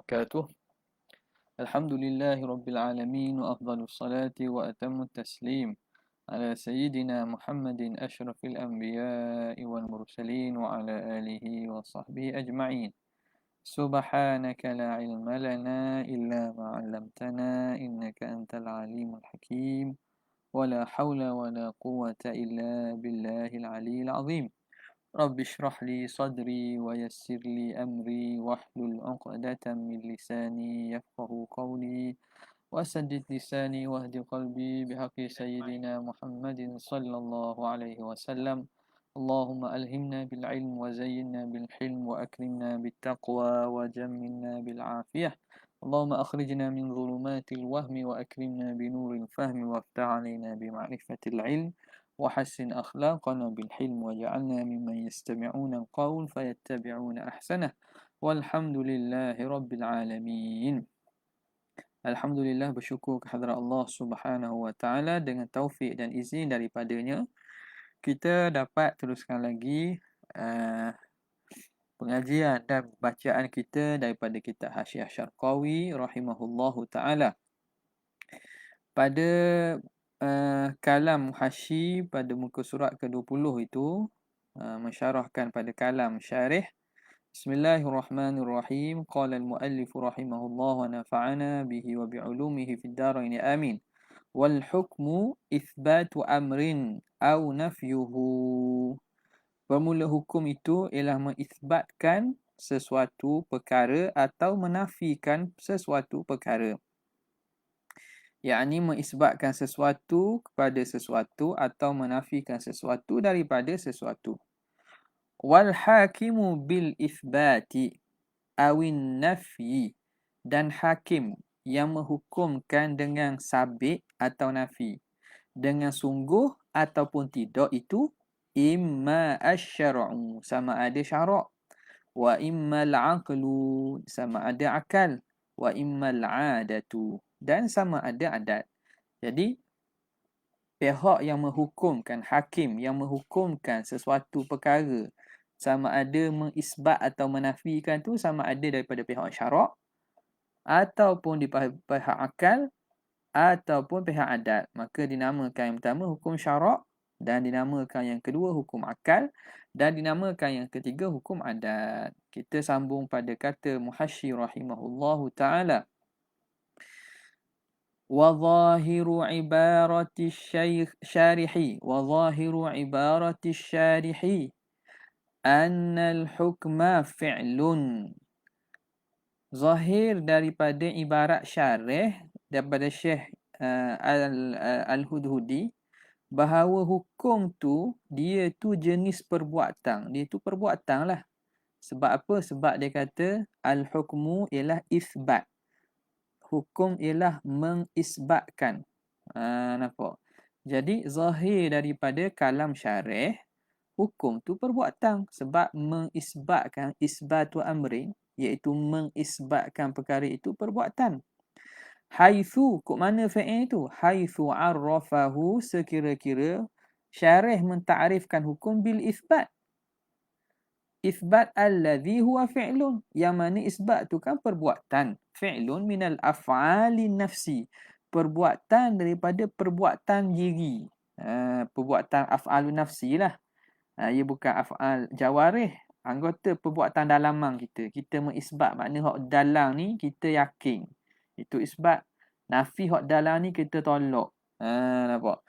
وبركاته. الحمد لله رب العالمين وأفضل الصلاة وأتم التسليم على سيدنا محمد أشرف الأنبياء والمرسلين وعلى آله وصحبه أجمعين. سبحانك لا علم لنا إلا ما علمتنا إنك أنت العليم الحكيم ولا حول ولا قوة إلا بالله العلي العظيم. رب اشرح لي صدري ويسر لي أمري واحلل عقدة من لساني يفقه قولي وسدد لساني واهد قلبي بحق سيدنا محمد صلى الله عليه وسلم. اللهم ألهمنا بالعلم وزينا بالحلم وأكرمنا بالتقوى وجملنا بالعافية. اللهم أخرجنا من ظلمات الوهم وأكرمنا بنور الفهم وافتح علينا بمعرفة العلم وحسن أخلاقنا بالحلم واجعلنا ممن يستمعون القول فيتبعون أحسنه والحمد لله رب العالمين. Alhamdulillah, bersyukur kehadrat Allah Subhanahu wa taala, dengan taufik dan izin daripadanya kita dapat teruskan lagi pengajian dan bacaan kita daripada kitab Hasyiah Syarqawi rahimahullahu taala. Pada kalam Hasyi pada muka surat ke-20 itu mensyarahkan pada kalam syarih. Bismillahirrahmanirrahim. Qala al-muallif rahimahullah wa nafa'ana bihi wa bi'ulumihi fid darain amin. Wal hukmu itsbatu amrin aw nafyuhu. Bermula hukum itu ialah mengisbatkan sesuatu perkara atau menafikan sesuatu perkara. Yakni mengisbatkan sesuatu kepada sesuatu atau menafikan sesuatu daripada sesuatu. Wal hakimu bil itsbati awin nafyi, dan hakim yang menghukumkan dengan sabit atau nafi, dengan sungguh ataupun tidak, itu imma asy-syar'u, sama ada syarak, wa imma al-aqlu, sama ada akal, wa imma al-'adatu, dan sama ada adat. Jadi pihak yang menghukumkan, hakim yang menghukumkan sesuatu perkara, sama ada mengisbat atau menafikan tu sama ada daripada pihak syarak ataupun di pihak akal ataupun pihak adat. Maka dinamakan yang pertama hukum syarak, dan dinamakan yang kedua hukum akal, dan dinamakan yang ketiga hukum adat. Kita sambung pada kata Muhasyi rahimahullahu taala. وظاهر عبارة الشارح وظاهر عبارة الشارح أن الحكم فعل. Zahir daripada ibarat syarih daripada Syekh Al-Hudhudi, bahawa hukum tu dia tu jenis perbuatan. Dia tu perbuatan lah. Sebab apa? Sebab dia kata al-hukmu ialah isbat. Hukum ialah mengisbatkan. Nampak? Jadi zahir daripada kalam syarih, hukum tu perbuatan. Sebab mengisbatkan, isbatu amrin, iaitu mengisbatkan perkara itu perbuatan. Haitsu, kok mana fa'il itu? Haitsu arrafahu, sekira-kira syarih mentarifkan hukum bil isbat. Isbat alladhi huwa fi'lun, yang mana isbat tu kan perbuatan. Fi'lun minal af'ali nafsi, perbuatan daripada perbuatan diri. Perbuatan af'alun nafsi lah. Ia bukan af'al jawarih, anggota perbuatan dalaman kita. Kita mengisbat, makna hak dalam ni kita yakin. Itu isbat. Nafi hak dalam ni kita tolak. Nampak?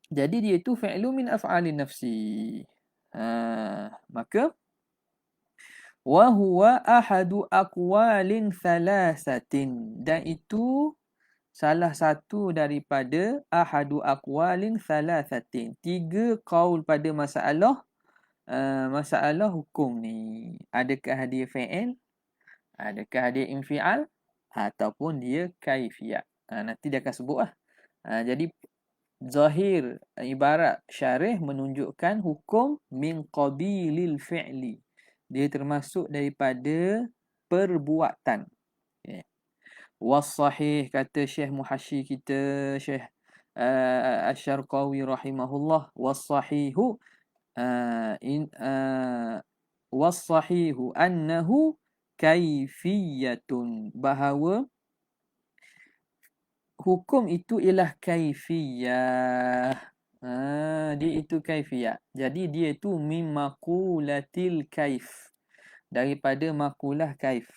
Jadi dia tu fi'lu min af'alin nafsi. Maka wa huwa ahadu aqwalin thalathatin, dan itu salah satu daripada ahadu aqwalin thalathatin, 3 qaul pada masalah hukum ni. Adakah dia fi'il, adakah dia infial, ataupun dia kaifiyat. Nanti dia akan sebut lah. Jadi zahir ibarat syarih menunjukkan hukum min qabilil fi'li, dia termasuk daripada perbuatan. Okay. Was-sahih, kata Syekh Muhasyi kita, Syekh Asy-Syarqawi rahimahullah, was-sahihu was-sahihu annahu kaifiyatun, bahawa hukum itu ialah kaifiyah. Dia itu kaifiyah. Jadi dia itu min maqulatil kaif. Daripada makulah kaif.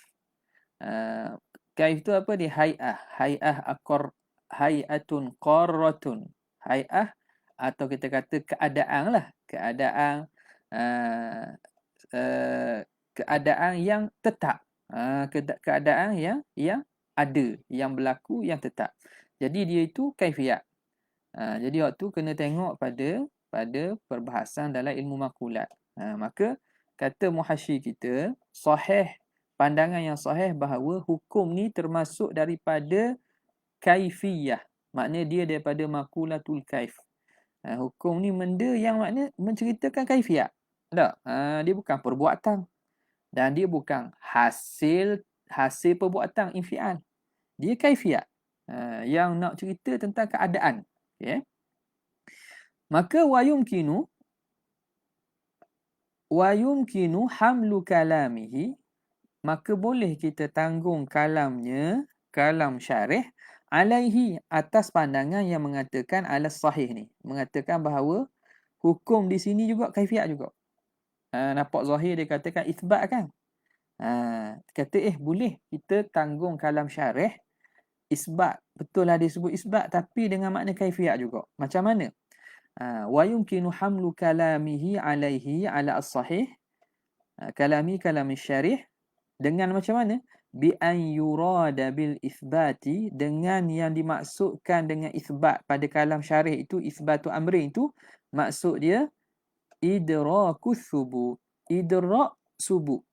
Kaif tu apa dia? Hay'ah. Hay'ah akor, hay'atun qarratun. Hay'ah atau kita kata keadaan lah. Keadaan uh, uh, keadaan yang tetap. Keadaan yang ada, yang berlaku, yang tetap. Jadi dia itu kaifiyat. Jadi waktu kena tengok pada perbahasan dalam ilmu makulat. Maka kata muhasyi kita, sahih, pandangan yang sahih bahawa hukum ni termasuk daripada kaifiyah. Maknanya dia daripada makulatul kaif. Hukum ni benda yang makna menceritakan kaifiyat. Tak? Dia bukan perbuatan. Dan dia bukan hasil perbuatan infial. Dia kaifiyat. Yang nak cerita tentang keadaan. Okay. Maka wayumkinu hamlu kalamihi, maka boleh kita tanggung kalamnya, kalam syarih, alaihi, atas pandangan yang mengatakan alas sahih ni. Mengatakan bahawa hukum di sini juga kaifiyat juga. Nampak zahir dia katakan ithbat kan? Kata boleh kita tanggung kalam syarih, isbat. Betul lah dia sebut isbat, tapi dengan makna kaifiyat juga. Macam mana? Wa yumkinu hamlu kalamihi alaihi ala as-sahih, kalami syarih, dengan macam mana? Bi an yurada bil ithbati, dengan yang dimaksudkan dengan ithbat pada kalam syarih itu, ithbatu amri itu, maksud dia idrakus subut. Idrak subut.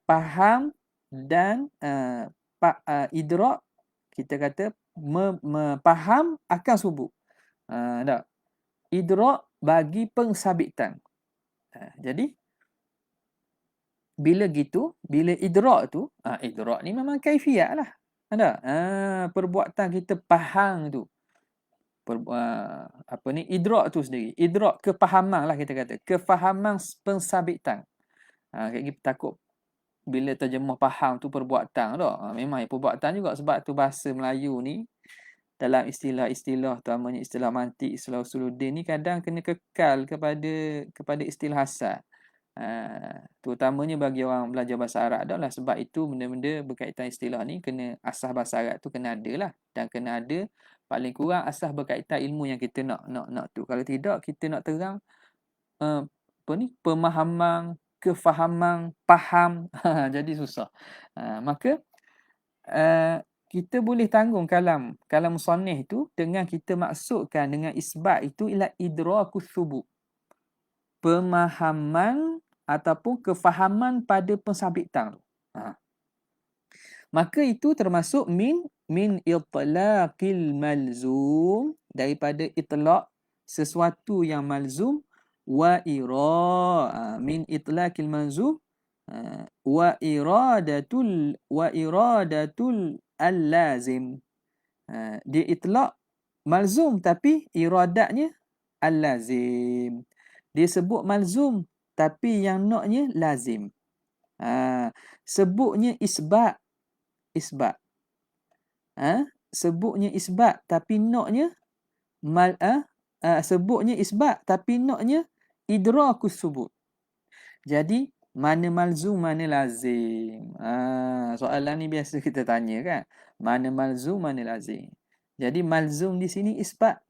Faham dan idrak, kita kata faham akan subut. Tak? Idrak bagi pengsabitan. Jadi bila idrak tu, idrak ni memang kaifiyat lah. Ada perbuatan kita faham tu. Idrak tu sendiri. Idrak kefahaman lah kita kata. Kefahaman pengsabitan. Kita takut bila terjemah faham tu perbuatan tak? Memang perbuatan juga, sebab tu bahasa Melayu ni dalam istilah-istilah, terutamanya istilah mantik, istilah usuluddin ni kadang kena kekal kepada istilah asal. Terutamanya bagi orang belajar bahasa Arab dah lah, sebab itu benda-benda berkaitan istilah ni kena asas bahasa Arab tu kena ada lah, dan kena ada paling kurang asas berkaitan ilmu yang kita nak tu. Kalau tidak kita nak terang pemahaman, kefahaman, faham, jadi susah. Maka kita boleh tanggung kalam musannif itu dengan kita maksudkan dengan isbat itu ialah idrakus subut, pemahaman ataupun kefahaman pada pensabitan tu. Maka itu termasuk min itlaqil malzum, daripada itlaq sesuatu yang malzum, wa min itlaqil malzum wa iradatul al-lazim. Dia itlaq malzum tapi iradatnya al-lazim. Dia sebut malzum tapi yang naknya lazim. Sebutnya isbat. Sebutnya isbat tapi naknya sebutnya isbat tapi naknya idrakus subut. Jadi mana malzum, mana lazim? Soalan ni biasa kita tanya kan. Mana malzum, mana lazim? Jadi malzum di sini isbat,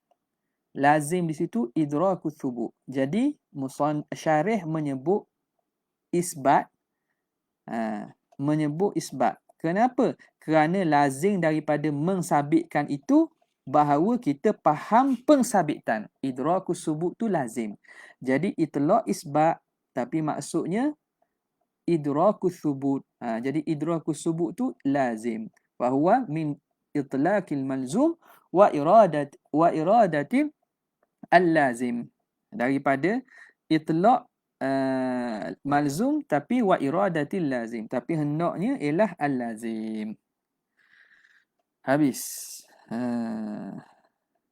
lazim di situ idrakus subut. Jadi syarih menyebut isbat. Kenapa? Kerana lazim daripada mensabitkan itu bahawa kita faham pengsabitan. Idrakus subut tu lazim. Jadi itlaq isbat tapi maksudnya idrakus subut. Jadi idrakus subut tu lazim. Fahuwa min itlaqil malzum wa iradatil al-lazim. Daripada itlaq malzum tapi wa iradatil lazim, tapi hendaknya ialah al-lazim. Habis.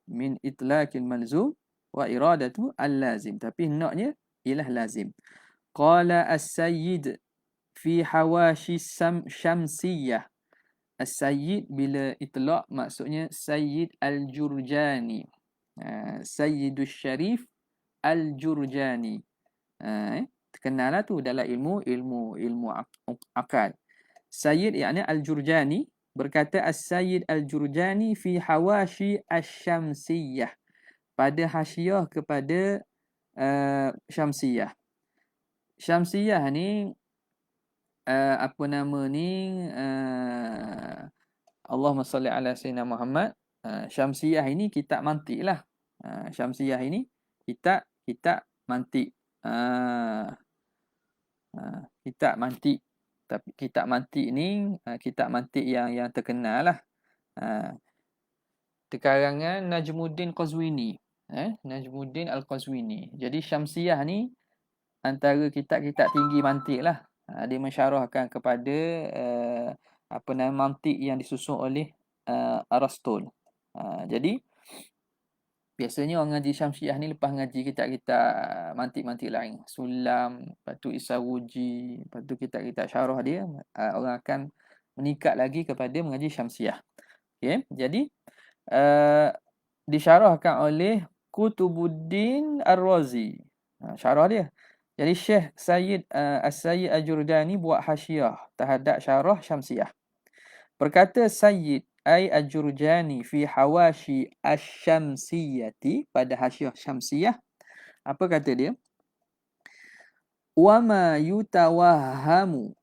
Min itlaqil malzum wa iradatu al-lazim, tapi hendaknya ialah lazim. Qala as-sayyid fi hawashi syamsiyah. As-Sayyid bila itlaq maksudnya Sayyid Al-Jurjani. Sayyidus Syarif Al-Jurjani. Terkenal lah tu dalam ilmu akal. Sayyid yakni Al-Jurjani berkata As-Sayyid Al-Jurjani fi hawashi asy-syamsiyah. Pada hasyiah kepada Syamsiyah. Syamsiyah ni apa nama ni Allahumma salli ala sayyidina Muhammad. Syamsiyah ini kitab mantik lah. Syamsiyah ini kitab mantik. Kitab mantik. Tapi kitab mantik ni kitab mantik yang terkenal lah. Karangan Najmuddin Qazwini. Najmuddin Al-Qazwini. Jadi Syamsiyah ni antara kitab-kitab tinggi mantik lah. Dia mensyarahkan kepada apa nama mantik yang disusun oleh Aristotle. Jadi biasanya orang ngaji Syamsiyah ni lepas ngaji kitab-kitab mantik-mantik lain, Sulam, lepas tu Isawuji, lepas tu kitab-kitab syarah dia, orang akan meningkat lagi kepada mengaji Syamsiyah. Okay? Jadi disyarahkan oleh Kutubuddin Ar-Razi. Syarah dia. Jadi Syekh Sayyid As-Sayyid Al-Jurjani buat hasyiah terhadap syarah Syamsiyah. Berkata Sayyid Al-Jurjani fi hawashi asy-syamsiyati, pada hasyiah Syamsiyah, apa kata dia? Wa ma yutawahhamu,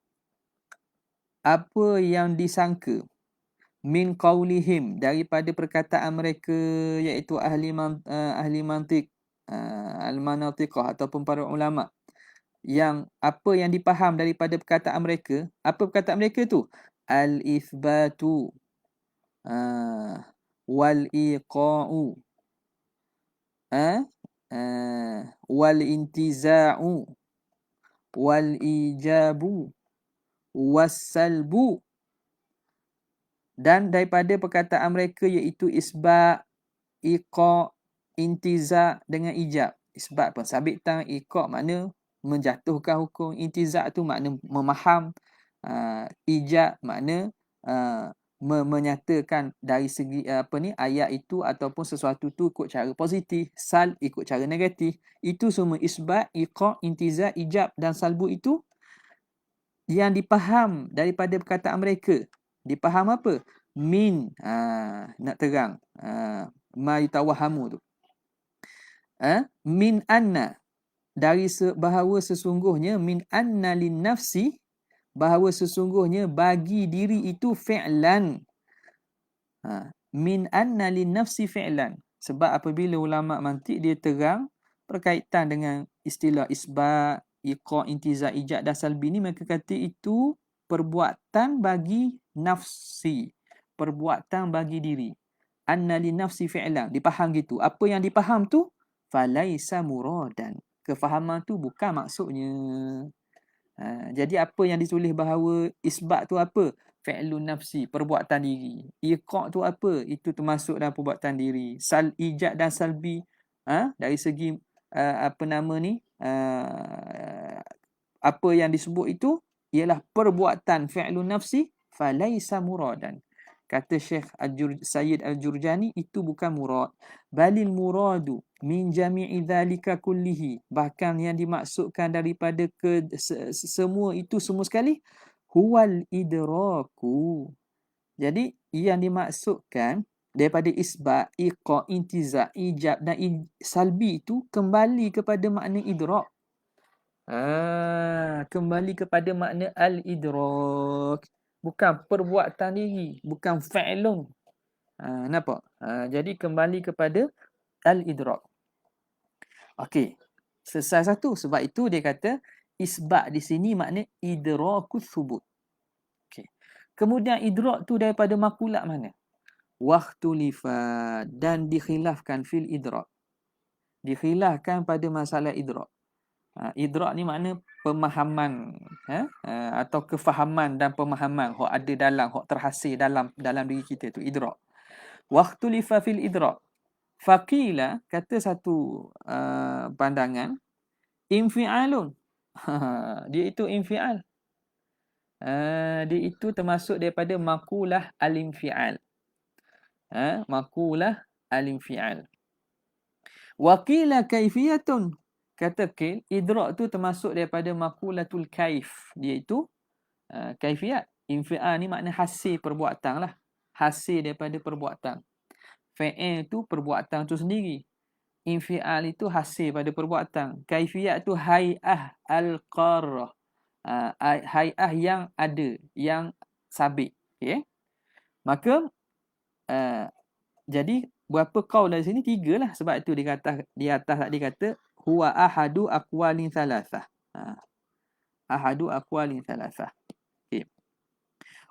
apa yang disangka, min qaulihim, daripada perkataan mereka, iaitu ahli mantiq, al-manatiqah ataupun para ulama, yang apa yang dipaham daripada perkataan mereka. Apa perkataan mereka tu? Al-ithbatu wal-iqa'u wal-intiza'u wal-ijabu was-salbu. Dan daripada perkataan mereka iaitu isbat, iqa', intiza' dengan ijab. Isbat pensabitan, iqa' makna menjatuhkan hukum, intiza' tu makna memaham, ijab makna menyatakan dari segi ayat itu ataupun sesuatu tu ikut cara positif, sal ikut cara negatif. Itu semua isbat, iqa', intiza', ijab dan salbu itu yang dipaham daripada perkataan mereka. Dipaham apa? Min, nak terang, ma yutawahhamu tu. Min anna, dari bahawa sesungguhnya, min anna lin nafsi, bahawa sesungguhnya bagi diri itu fi'lan. Min anna lin nafsi fi'lan. Sebab apabila ulama mantik dia terang berkaitan dengan istilah isbat, iqa', intiza', ijab dan salbi ni, mereka kata itu perbuatan bagi nafsi, perbuatan bagi diri. Anna lin nafsi fi'lan, dipaham gitu. Apa yang dipaham tu falaisa muradan, kefahaman tu bukan maksudnya. Jadi apa yang ditulis bahawa isbat tu apa? Fi'lun nafsi, perbuatan diri. Iqa' tu apa? Itu termasuk dalam perbuatan diri. Ijab dan salbi, dari segi apa nama ni, apa yang disebut itu ialah perbuatan fi'lun nafsi, falaisa muradan. Kata Syekh Sayyid Al-Jurjani, itu bukan murad. Balil muradu min jami'i dhalika kullihi. Bahkan yang dimaksudkan daripada semua itu, semua sekali, huwal idraku. Jadi yang dimaksudkan daripada isbat, iqa', intiza', ijab dan salbi itu kembali kepada makna idrak. Kembali kepada makna al-idrak. Bukan perbuatan diri, bukan fa'lun. Nampak? Jadi kembali kepada al-idrak. Okey. Selesai satu. Sebab itu dia kata isbat di sini makna idrakus thubut. Okey. Kemudian idrak tu daripada makulat mana? Waqtulifa, dan dikhilafkan fil idrak. Dikhilafkan pada masalah idrak. Idrak ni makna pemahaman, atau kefahaman dan pemahaman hok ada dalam, hok terhasil dalam diri kita tu, idrak. Waqtulifa fil idrak. Faqila, kata satu pandangan, infi'alun. Dia itu infi'al. Dia itu termasuk daripada makulah al-infial. Makulah al-infial. Waqila kaifiyatun. Kata Qil, idrak tu termasuk daripada makulatul kaif. Dia itu kaifiyat. Infial ni makna hasil perbuatan lah. Hasil daripada perbuatan. Fi'il tu perbuatan tu sendiri. Infial itu hasil pada perbuatan. Kaifiyat tu hay'ah al-qarrah. Hay'ah yang ada, yang sabit. Okay? Maka jadi berapa qaul dari sini? 3 lah. Sebab itu di atas tadi kata huwa ahadu aqwalin thalathah. Ahadu aqwalin thalathah. Okay.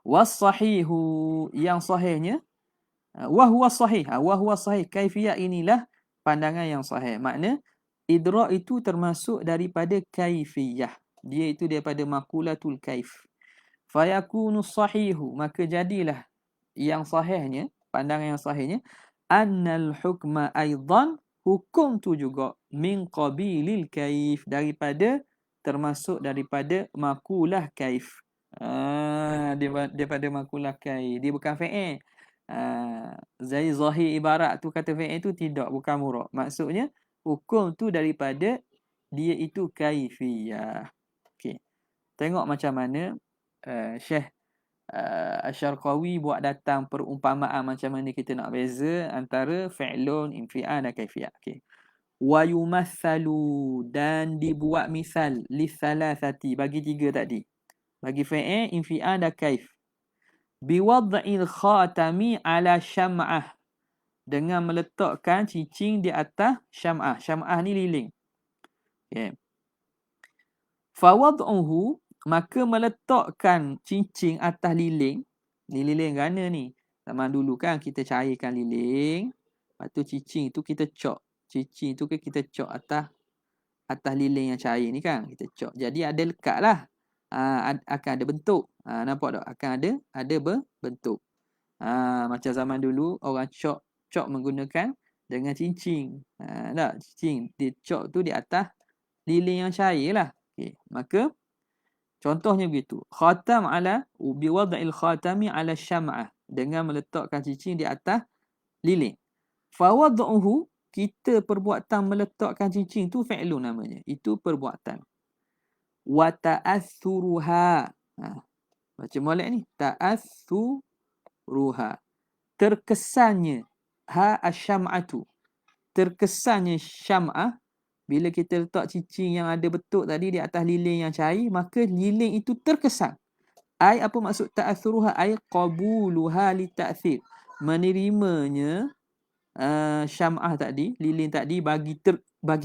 Was-sahihu, yang sahihnya wa huwa sahih. Wa huwa sahih. Kaifiyat inilah pandangan yang sahih. Makna idrak itu termasuk daripada kaifiyah. Dia itu daripada makulatul kaif. Fayakunu sahihu, maka jadilah yang sahihnya, pandangan yang sahihnya, annal hukma aidan, hukum tu juga min qabilil kaif, termasuk daripada makulah kaif. Daripada makulah kaif. Dia bukan fi'il. Zahir ibarat tu kata fi'il tu tidak, bukan murad. Maksudnya hukum tu daripada dia itu kaifiyah. Okey. Tengok macam mana Syekh Asy-Syarqawi buat datang perumpamaan macam mana kita nak beza antara fi'lun, infial dan kaifiyah. Okey. Wa yumathalu, dan dibuat misal li thalathati, bagi 3 tadi. Bagi fi'il, infial dan kaif. Bi wad'il khatami ala syam'ah, dengan meletakkan cincin di atas syam'ah. Syam'ah ni lilin. Okey. Fa wad'uhu, maka meletakkan cincin atas lilin. Ni lilin gana ni. Zaman dulu kan kita cairkan lilin. Lepas tu cincin tu kita cok. Cincin tu kita cok atas lilin yang cair ni kan. Kita cok. Jadi ada lekat lah. Akan ada bentuk. Nampak tak? Akan ada berbentuk. Macam zaman dulu orang cok menggunakan dengan cincin. Tak? Cincin. Dia cok tu di atas lilin yang cair lah. Okay. Maka contohnya begitu. Khatam ala bi wad'il khatami ala syam'ah, dengan meletakkan cincin di atas lilin. Fa wad'uhu, kita perbuatan meletakkan cincin tu fi'lun namanya. Itu perbuatan. Wa ta'assuruha. Baca molek ni. Ta'assuruha. Terkesannya asyam'atu. Terkesannya syam'ah. Bila kita letak cincin yang ada bentuk tadi di atas lilin yang cair, maka lilin itu terkesan. Ai, apa maksud ta'athuruha? Ai qabuluha li ta'thir. Menerimanya syam'ah tadi, lilin tadi bagi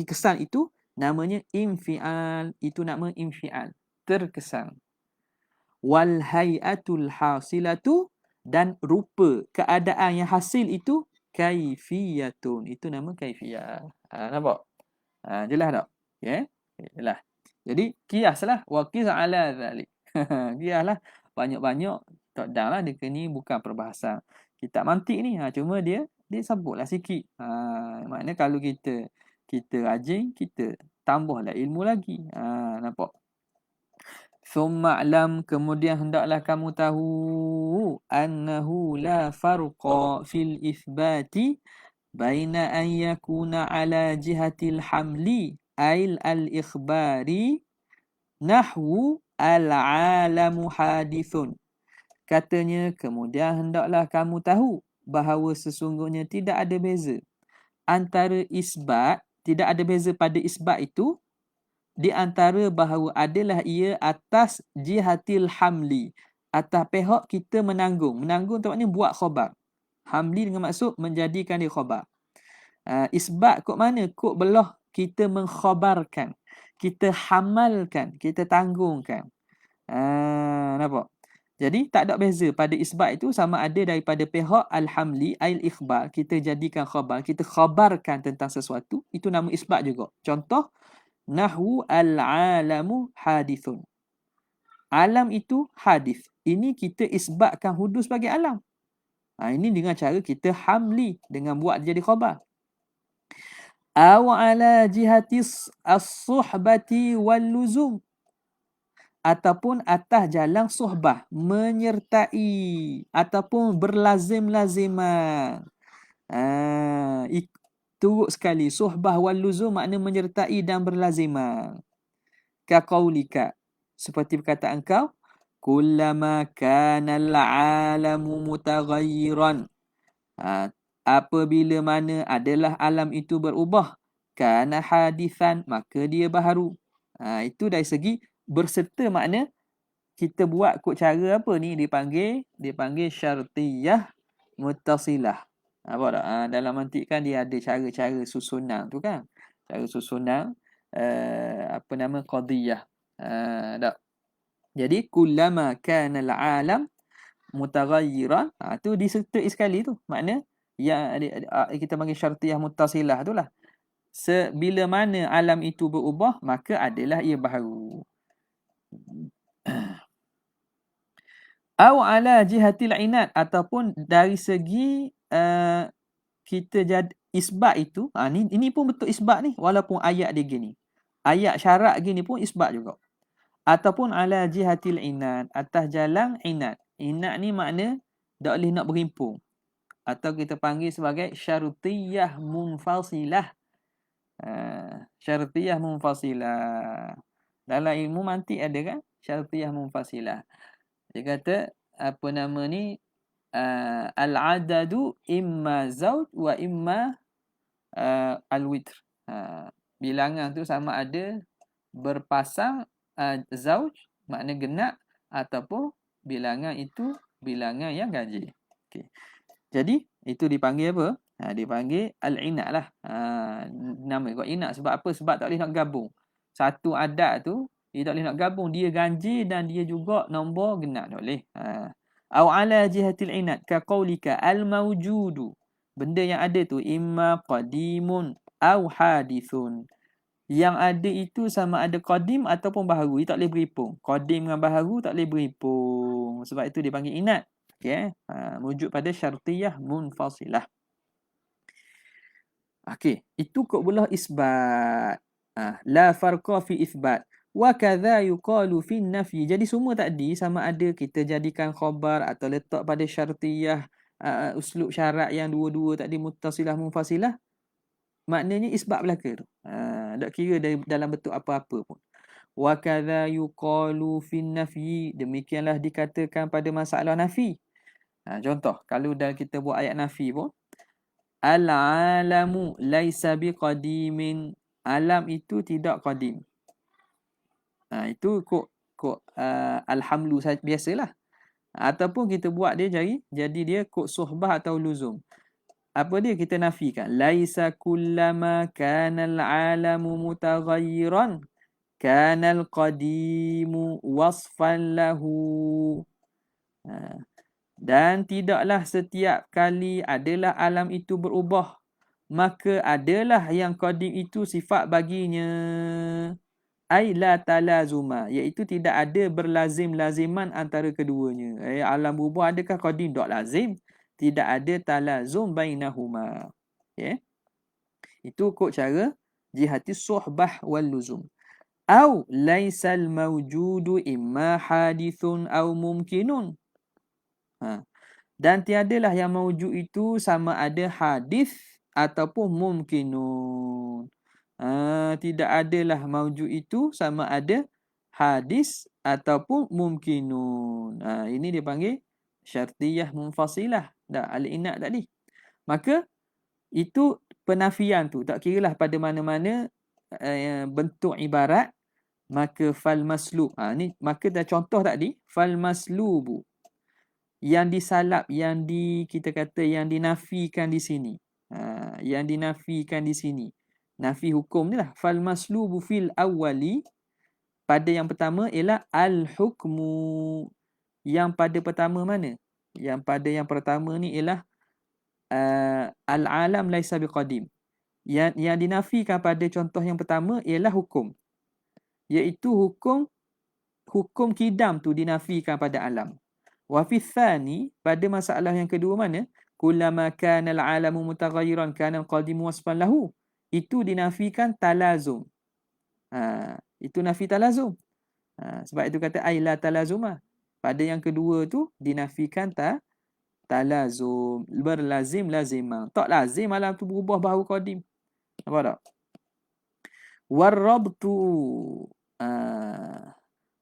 kesan itu namanya infial. Itu nama infial. Terkesan. Wal hay'atul hasilatu, dan rupa keadaan yang hasil itu kaifiyatun. Itu nama kaifiyah. Nampak? Jelas tak? Okay? Jelas. Jadi kiaslah, wa qis ala zalik. Kiaslah banyak-banyak, tak dahlah dia ni bukan perbahasan kitab mantik ni. Cuma dia sebutlah sikit. Maknanya kalau kita rajin, kita tambahlah ilmu lagi. Nampak? Summa alam, kemudian hendaklah kamu tahu, annahu la farqa fil ithbati baina an yakuna ala jihatil hamli ail al-ikhbari nahwu al-alamu hadithun. Katanya, kemudian hendaklah kamu tahu bahawa sesungguhnya tidak ada beza antara isbat, tidak ada beza pada isbat itu di antara bahawa adalah ia atas jihatil hamli, atas pihak kita menanggung. Menanggung tu maknanya buat khabar. Hamli dengan maksud menjadikan dia khabar. Isbat kok mana? Kok belah kita mengkhabarkan, kita hamalkan, kita tanggungkan. Nampak? Jadi tak ada beza pada isbat itu, sama ada daripada pihak al-hamli, al-ikhbar, kita jadikan khabar, kita khabarkan tentang sesuatu, itu nama isbat juga. Contoh, nahwu al-alamu hadithun. Alam itu hadith. Ini kita isbatkan hudus sebagai alam. Ini dengan cara kita hamli, dengan buat jadi khabar. Aw ala jihati as-suhbati wal luzum. ataupun atas jalan suhbah, menyertai ataupun berlazim-laziman. Turut sekali suhbah wal luzum makna menyertai dan berlaziman. Ka qaulika, seperti perkataan kau, kullama kana al-alamu mutaghayyiran. Apabila mana adalah alam itu berubah, kana hadithan, maka dia baharu. Itu dari segi berserta makna kita buat kod cara apa ni, dipanggil syartiyah muttasilah. Apa tak? Dalam mantik kan dia ada cara-cara susunan tu kan. Cara susunan apa nama qadiyah. Tak. Jadi kullama kana al-alam mutaghayyiran, tu disertai sekali tu. Makna yang kita panggil syartiyah muttasilah tu lah. Bila mana alam itu berubah, maka adalah ia baharu. Au ala jihatil inat, ataupun dari segi kita isbat itu, ini pun betul isbat ni, walaupun ayat dia gini. Ayat syarat gini pun isbat juga. Ataupun ala jihatil inat, atas jalan inat. Inat ni makna tak boleh nak berimpung. Atau kita panggil sebagai syartiyah munfasilah. Syartiyah munfasilah. Dalam ilmu mantik ada kan? Syartiyah munfasilah. Dia kata, apa nama ni, al-adadu imma zawj wa imma al-witr. Bilangan tu sama ada berpasang zawj, makna genap, ataupun bilangan itu bilangan yang ganjil. Okay. Jadi, itu dipanggil apa? Dipanggil al-inat lah. Nama ikut inat sebab apa? Sebab tak boleh nak gabung. Satu adat tu, dia tak boleh nak gabung. Dia ganjil dan dia juga nombor genap. Tak boleh. Au ala jihatil inat ka qaulika al-mawjudu. Benda yang ada tu imma qadimun au hadithun. Yang ada itu sama ada qadim ataupun baharu. Dia tak boleh berhimpung. Qadim dengan baharu tak boleh berhimpung. Sebab itu dipanggil inat. Okay. Merujuk pada syartiyah munfasilah. Okey, itu kok belah isbat. La farqa fi isbat. Wa kadza yuqalu fi nafi. Jadi semua tadi sama ada kita jadikan khabar atau letak pada syartiyah uslub syarat yang dua-dua tadi muttasilah munfasilah, maknanya isbat belaka tu. Tak kira dalam bentuk apa-apa pun. Wa kadza yuqalu fi nafi. Demikianlah dikatakan pada masalah nafi. Contoh, kalau dah kita buat ayat nafi pun, al-alamu laisa biqadimin. Alam itu tidak qadim. Itu kod alhamlu biasalah. Ataupun kita buat dia jadi dia kod suhbah atau luzum. Apa dia kita nafikan? Laisa kullama kana al-alamu mutaghayyiran kana al-qadimu wasfan lahu. Dan tidaklah setiap kali adalah alam itu berubah, maka adalah yang qadim itu sifat baginya. Ai la talazuma, iaitu tidak ada berlazim-laziman antara keduanya. Alam berubah adakah qadim? Tak lazim. Tidak ada talazum bainahuma. Okay. Itu kod cara jihati suhbah wal luzum. Au laisal mawjudu imma hadithun au mumkinun. Dan tiadalah yang mawjud itu sama ada hadis ataupun mumkinun. Tidak adalah mawjud itu sama ada hadis ataupun mumkinun. Ini dia panggil syartiyah munfasilah. Dah al-inat tadi. Maka itu penafian tu. Tak kiralah pada mana-mana bentuk ibarat. Maka fal maslub. Ni maka dah contoh tadi. Fal maslubu. Yang disalab, kita kata yang dinafikan di sini. Yang dinafikan di sini. Nafi hukum ni lah. Fal maslubu fil awwali. Pada yang pertama ialah al-hukmu. Yang pada pertama mana? Yang pada yang pertama ni ialah al-alam laisa biqadim. Yang dinafikan pada contoh yang pertama ialah hukum. Iaitu hukum kidam tu dinafikan pada alam. Wa fi tsani, pada masalah yang kedua mana? Kullama kana al-alamu mutaghayyiran kana al-qadim wasfan lahu. Itu dinafikan talazum. Itu nafi talazum. Sebab itu kata ai la talazuma. Pada yang kedua tu dinafikan talazum, berlazim lazimah. Tak lazim alam tu berubah bahawa qadim. Nampak tak? Warrabtu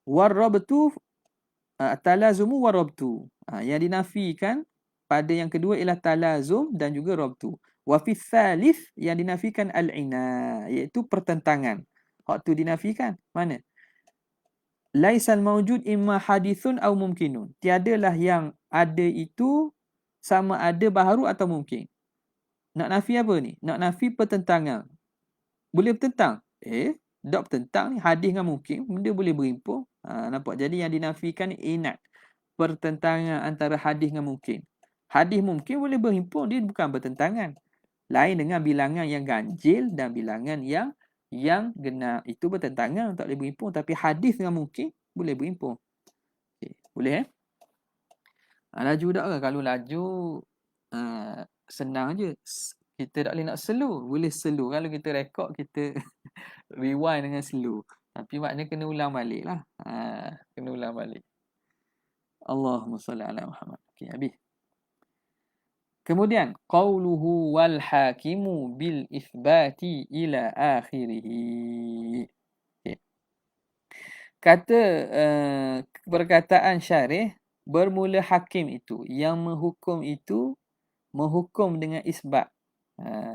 warrabtu talazumu warrabtu. Yang dinafikan pada yang kedua ialah talazum dan juga rabtu. Wa fi tsalits yang dinafikan al-ina, iaitu pertentangan. Hak tu dinafikan. Mana? Laisal mawjud imma hadithun au mumkinun. Tiadalah yang ada itu sama ada baharu atau mungkin. Nak nafi apa ni? Nak nafi pertentangan. Boleh bertentang? Tak bertentang ni. Hadis dengan mungkin. Benda boleh berimpun. Nampak? Jadi yang dinafikan inat. Pertentangan antara hadis dengan mungkin. Hadis mungkin boleh berhimpun. Dia bukan bertentangan. Lain dengan bilangan yang ganjil dan bilangan yang genap. Itu bertentangan, tak boleh berhimpun. Tapi hadis dengan mungkin boleh berhimpun. Okay. Boleh laju tak ke? Kalau laju senang je. Kita tak boleh nak slow. Boleh slow. Kalau kita rekod, kita rewind dengan slow. Tapi maknanya kena ulang balik lah. Kena ulang balik. Allahumma salli ala Muhammad. Okay, habis. Kemudian qauluhu wal hakimu bil itsbati ila akhirih. Okay. Kata perkataan syarih, bermula hakim itu yang menghukum itu menghukum dengan isbat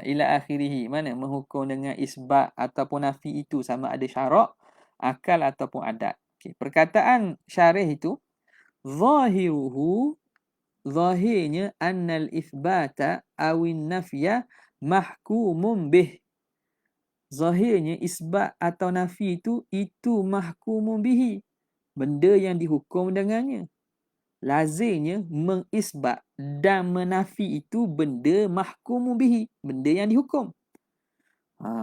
ila akhirih. Mana menghukum dengan isbat ataupun nafi itu sama ada syarak, akal ataupun adat. Okay. Perkataan syarih itu zahiruhu, zahirnya annal itsbata awin nafya mahkumun bih. Zahirnya isbat atau nafi itu mahkumun bihi, benda yang dihukum dengannya. Lazimnya mengisbat dan menafi itu benda mahkumun bihi, benda yang dihukum.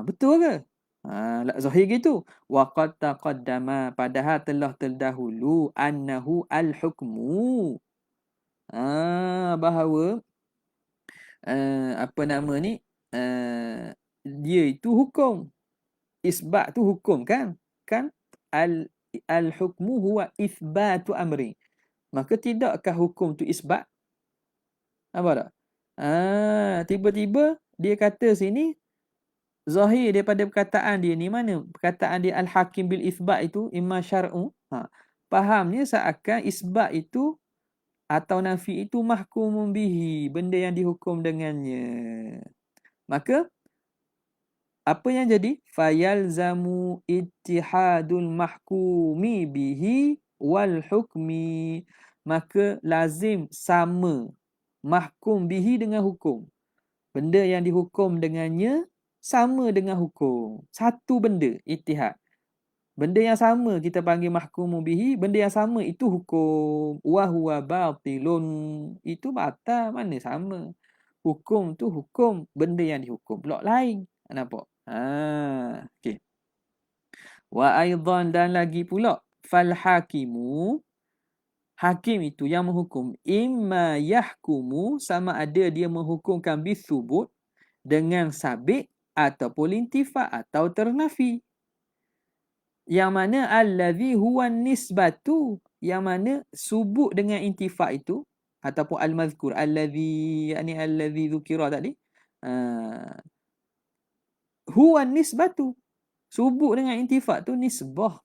Betul ke? Zahir gitu. Wa qad taqaddama, padahal telah terdahulu annahu al-hukmu. Bahawa apa nama ni, dia itu hukum. Isbat tu hukum kan? Kan al-hukmu huwa itsbatu amri. Maka tidakkah hukum tu isbat? Apa tak? Tiba-tiba dia kata sini zahir daripada perkataan dia ni, mana perkataan dia al-hakim bil itsbat itu imma syar'u. Fahamnya seakan isbat itu atau nafi itu mahkumun bihi, benda yang dihukum dengannya. Maka apa yang jadi? Fayalzamu ittihadul mahkumi bihi wal hukmi. Maka lazim sama mahkum bihi dengan hukum. Benda yang dihukum dengannya sama dengan hukum. Satu benda, ittihad. Benda yang sama kita panggil mahkumu bihi, benda yang sama itu hukum. Wa huwa batilun, itu batal, mana sama. Hukum tu hukum, benda yang dihukum pula lain. Nampak? Okay. Wa aidan, dan lagi pula, fal hakimu, hakim itu yang menghukum, imma yahkumu, sama ada dia menghukumkan bisubut dengan sabit ataupun lintifa atau ternafi. Yang mana allazi huwa nisbatu, yang mana subut dengan intifa itu ataupun al-mazkur allazi, yakni allazi zukira tadi, huwa nisbatu, subut dengan intifa tu nisbah.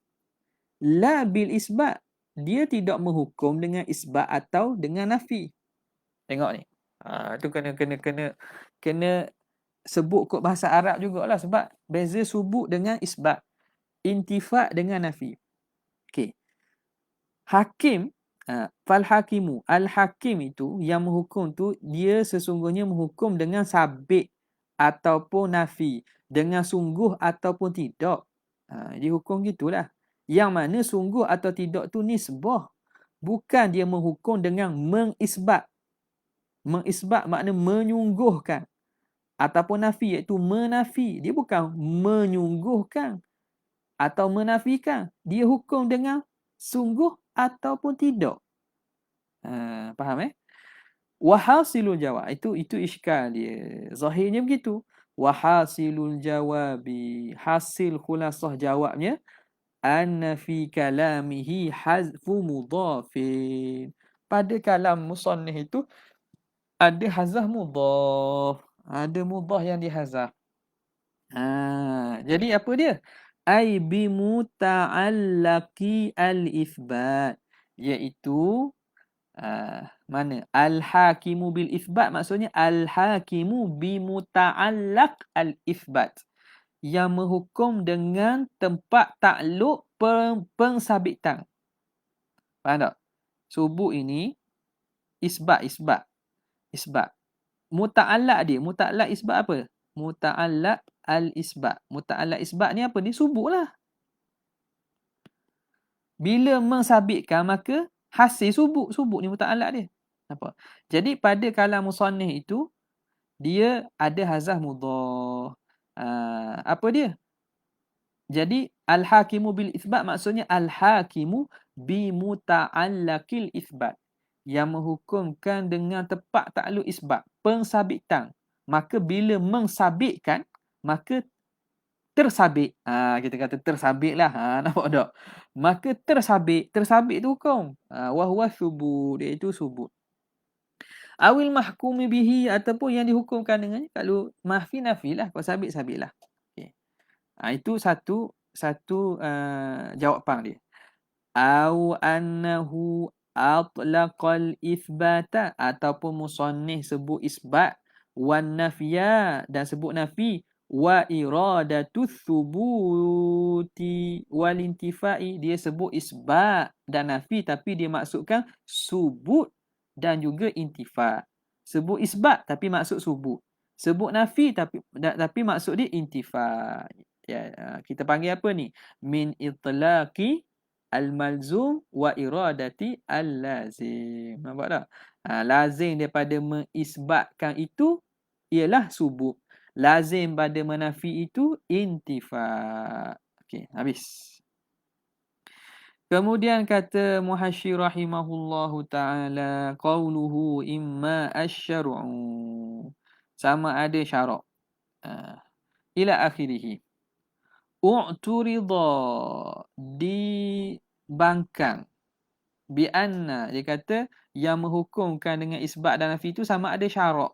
La bil isbat, dia tidak menghukum dengan isbat atau dengan nafi. Tengok ni. Tu kena sebut kot bahasa Arab jugalah, sebab beza subut dengan isbat, intifa dengan nafi. Okey. Hakim, fal hakimu, al-hakim itu yang menghukum tu, dia sesungguhnya menghukum dengan sabit ataupun nafi, dengan sungguh ataupun tidak. Dia hukum gitulah. Yang mana sungguh atau tidak tu nisbah. Bukan dia menghukum dengan mengisbat. Mengisbat makna menyungguhkan. Ataupun nafi, iaitu menafi. Dia bukan menyungguhkan atau menafikan. Dia hukum dengan sungguh ataupun tidak. Faham Wahasilul jawab. Itu iskal dia. Zahirnya begitu. Wahasilul jawabi, hasil khulasah jawabnya, anna fi kalamihi hazfu mudhafin. Pada kalam musannif itu ada hazaf mudhaf. Ada mudhaf yang dihazaf. Jadi apa dia? Ai bi muta'allaqi al-ithbat. Iaitu mana? Al-hakimu bil ithbat maksudnya al-hakimu bi muta'allaq al-ithbat. Yang menghukum dengan tempat takluk pengsabitan. Faham tak? Subut ini isbat. Muta'allaq dia. Muta'allaq isbat apa? Muta'allaq al-isbat. Muta'allaq isbat ni apa? Dia subut lah. Bila mensabitkan maka hasil subut. Subut ni muta'allaq dia. Nampak? Jadi pada kalam musannif itu dia ada hazaf mudhaf. Apa dia? Jadi al-hakimu bil itsbat maksudnya al-hakimu bi muta'allaqil itsbat. Yang menghukumkan dengan tepat takluk isbat, pengsabitan. Maka bila mensabitkan maka tersabit. Kita kata tersabitlah. Nampak tak? Maka tersabit tu hukum. Wa huwa subut, iaitu subut. Awil mahkumi bihi ataupun yang dihukumkan dengannya. Kalau mahfi nafi lah, kalau sabit lah. Okay. Itu satu jawapan dia. Au annahu atlaqal itsbata ataupun musannif sebut isbat wan nafya dan sebut nafi wa iradatu thubuti wal intifai, dia sebut isbat dan nafi tapi dia maksudkan subut dan juga intifa. Sebut isbat tapi maksud subut. Sebut nafi tapi maksud dia intifa. Kita panggil apa ni? Min itlaqi al-malzum wa iradati al-lazim. Nampak tak? Lazim daripada mengisbatkan itu ialah subut. Lazim pada menafi itu intifa. Okey, habis. Kemudian kata Muhasyir rahimahullahu ta'ala, qawluhu imma asy-syar'u. Sama ada syarak. Ila akhirih. U'turida, dibangkang. Bi'anna, dia kata yang menghukumkan dengan isbat dan nafi itu sama ada syarak.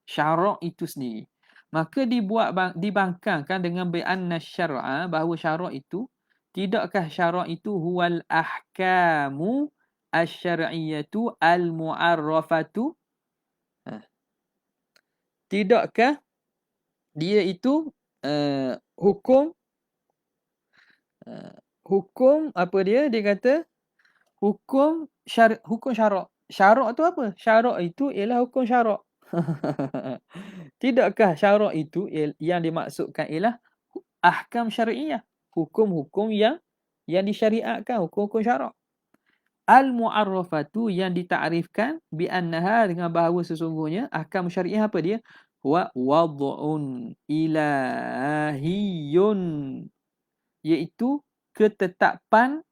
Syarak itu sendiri. Maka dibangkangkan dengan bi'anna syar'a, bahawa syarak itu, tidakkah syarak itu huwal ahkamu asy-syar'iyyatu al-mu'arrafatu? Tidakkah dia itu hukum apa dia? Dia kata hukum syarak. Syarak tu apa? Syarak itu ialah hukum syarak. Tidakkah syarak itu yang dimaksudkan ialah ahkam syar'iyah, hukum-hukum yang disyariatkan, hukum-hukum syarak. Al-mu'arrafatu, yang ditarifkan bi annaha, dengan bahawa sesungguhnya ahkam syariah apa dia? Wa wad'un ilahiyun, iaitu ketetapan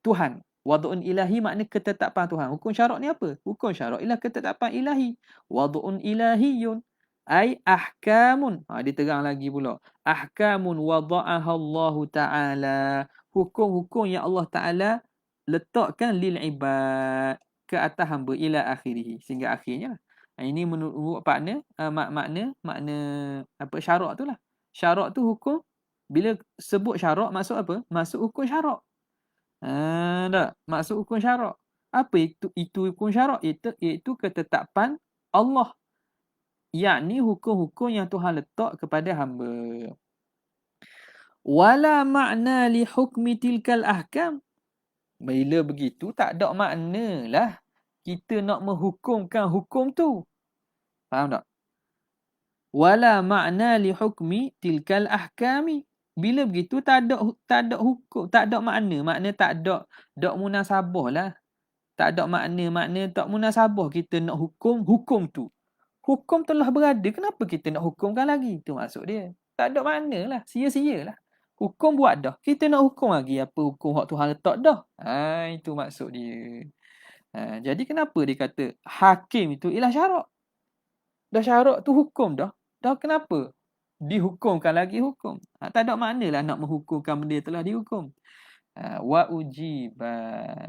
Tuhan. Wad'un ilahi makna ketetapan Tuhan. Hukum syarak ni apa? Hukum syarak ialah ketetapan ilahi. Wad'un ilahiyun ai ahkamun. Dia terang lagi pula. Ahkamun wada'aha Allah Ta'ala. Hukum-hukum yang Allah Ta'ala letakkan lil ibad, ke atas hamba, ila akhirih, sehingga akhirnya. Ini menurut makna apa syarak tu lah. Syarak tu hukum. Bila sebut syarak maksud apa? Maksud hukum syarak. Tak? Maksud hukum syarak. Apa itu hukum syarak? Iaitu ketetapan Allah. Yakni hukum-hukum yang Tuhan letak kepada hamba. Wala makna li hukmi tilkal ahkam. Bila begitu tak ada makna lah kita nak menghukumkan hukum tu. Faham tak? Wala makna li hukmi tilkal ahkami. Bila begitu tak ada hukum, tak ada makna tak ada munasabah lah. Tak ada makna tak munasabah kita nak hukum tu. Hukum telah berada, kenapa kita nak hukumkan lagi? Itu maksud dia. Tak ada makna lah, sia-sia lah. Hukum buat dah, kita nak hukum lagi apa hukum hak Tuhan letak dah. Itu maksud dia. Jadi kenapa dia kata hakim itu ialah syarak? Dah syarak tu hukum dah. Dah kenapa dihukumkan lagi hukum. Tak ada maknalah nak menghukumkan benda telah dihukum. Wa ujiba,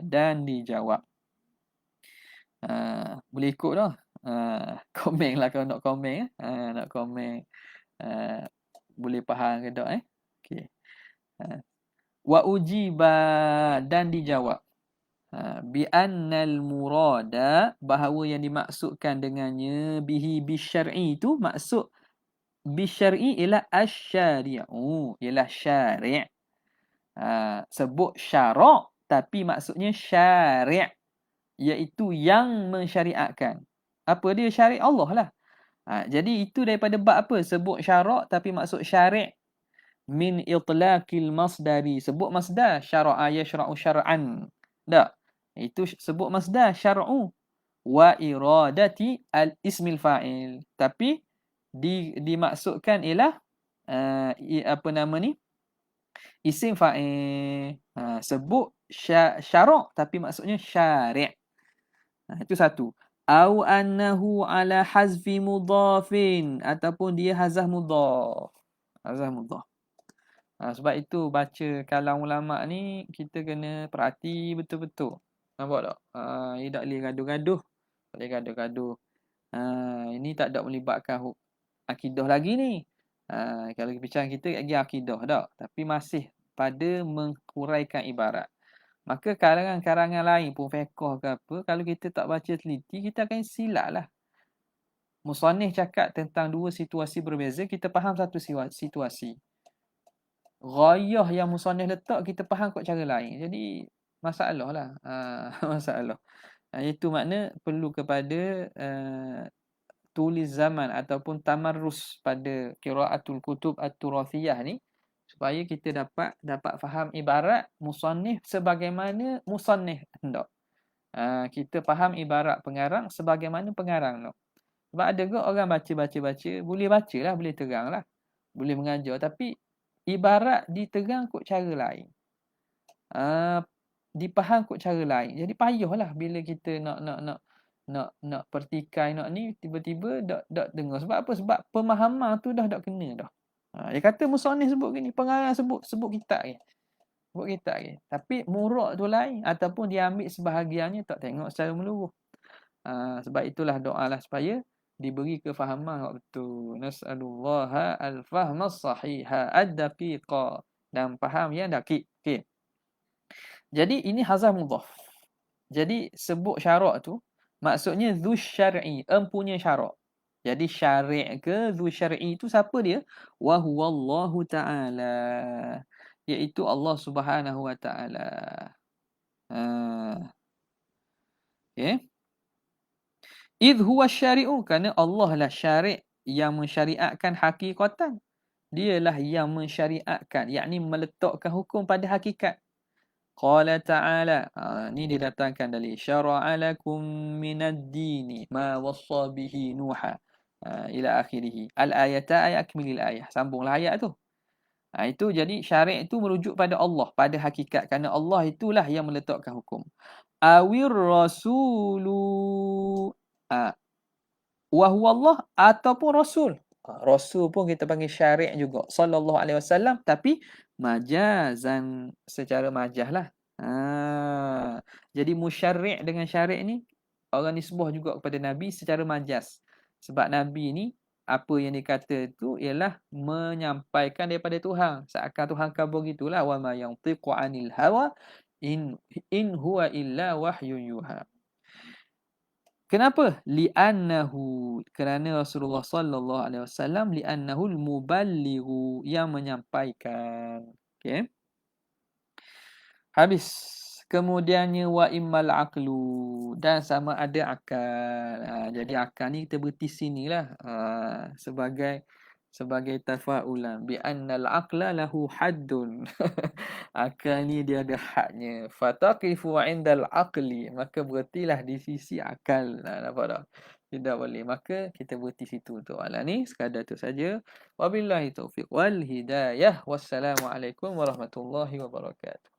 dan dijawab. Boleh ikut dah. Komen lah kalau nak komen. Nak komen. Boleh faham ke tak Okay. Wa ujiba, dan dijawab. Bi annal murada, bahawa yang dimaksudkan dengannya bihi bisyar'i itu, maksud bisyar'i ialah asy-syari'u, ialah syari'. Sebut syarak tapi maksudnya syari', iaitu yang mensyariatkan. Apa dia syari' Allah lah. Jadi itu daripada bab apa? Sebut syarak tapi maksud syari'. Min itlaqil masdari, sebut masdar syara'a yashra'u syar'an. Tak. Itu sebut masdar syar'u wa iradati al ismil fa'il. Tapi dimaksudkan ialah apa nama ni? Isim fa'il. Sebut syarak tapi maksudnya syari'. Itu satu. Au annahu ala hazfi mudhafin, ataupun dia hazaf mudhaf. Hazaf mudhaf. Sebab itu baca kalam ulama ni kita kena perhati betul-betul. Nampak tak? Ini tak boleh gaduh-gaduh. Tak boleh gaduh-gaduh. Ini tak ada melibatkan akidah lagi ni. Kalau bincang kita lagi akidah tak. Tapi masih pada menguraikan ibarat. Maka karangan-karangan lain pun fiqh ke apa, kalau kita tak baca teliti, kita akan silap lah. Musannif cakap tentang dua situasi berbeza, kita faham satu situasi. Ghayah yang musannif letak, kita faham kot cara lain. Jadi masalah lah. Masalah. Itu makna perlu kepada tulis zaman ataupun tamarrus pada qiraatul kutub at-turathiyah ni, supaya kita dapat faham ibarat musannif sebagaimana musannif hendak. Kita faham ibarat pengarang sebagaimana pengarang nak. Sebab ada ke orang baca, boleh bacalah, boleh teranglah, boleh mengajar, tapi ibarat diterang kot cara lain. Dipaham kot cara lain. Jadi payahlah bila kita nak pertikai nak ni, tiba-tiba dak dengar. Sebab apa? Sebab pemahaman tu dah kena dah. Dia kata musannif sebut gini, pengarang sebut kitab ni. Sebut kitab ni. Tapi murad tu lain, ataupun dia ambil sebahagiannya, tak tengok secara menyeluruh. Sebab itulah doalah supaya diberi kefahaman yang betul. Nas'alullaha al-fahma as-sahiha ad-daqiqa, dan faham yang dakik. Okey. Jadi ini hazaf mudhaf. Jadi sebut syarak tu maksudnya dzu syar'i, empunya syarak. Jadi syari' ke dzu syar'i itu siapa dia? Wa huwallahu ta'ala, iaitu Allah Subhanahu wa ta'ala. Okay. Idh huwa syari'u, kerana Allah lah syari' yang mensyariatkan hakikatan. Dialah yang mensyariatkan, yakni meletakkan hukum pada hakikat. Qala ta'ala, ni didatangkan dari syara'a lakum minad dini ma wassa bihi nuha ila akhirih. Al-ayata ay akmilil ayah. Sambunglah ayat tu. Itu jadi syari' itu merujuk pada Allah, pada hakikat, kerana Allah itulah yang meletakkan hukum. Awir rasulu, wa huwa Allah, ataupun rasul. Rasul pun kita panggil syari' juga, sallallahu alaihi wasallam, tapi majazan, secara majaz lah. Jadi musyarri' dengan syari' ni orang nisbah juga kepada Nabi secara majaz. Sebab Nabi ni apa yang dikata itu ialah menyampaikan daripada Tuhan. Seakan Tuhan khabar gitulah, wa ma yantiqu 'anil hawa in huwa illa wahyun yuha. Kenapa? Li'annahu, kerana Rasulullah sallallahu alaihi wasallam, li'annahu al-muballighu, yang menyampaikan. Okey. Habis. Kemudiannya wa immal aqlu, dan sama ada akal. Jadi akal ni kita berhenti sinilah sebagai tafaulan bi annal aqla lahu haddun. Akal ni dia ada hadnya. Fataqifu 'indal aqli, maka berhentilah di sisi akal. Nampak tak? Tidak boleh. Maka kita berhenti situ untuk alam ni. Sekadar itu saja. Wabillahi taufiq wal hidayah. Wassalamualaikum warahmatullahi wabarakatuh.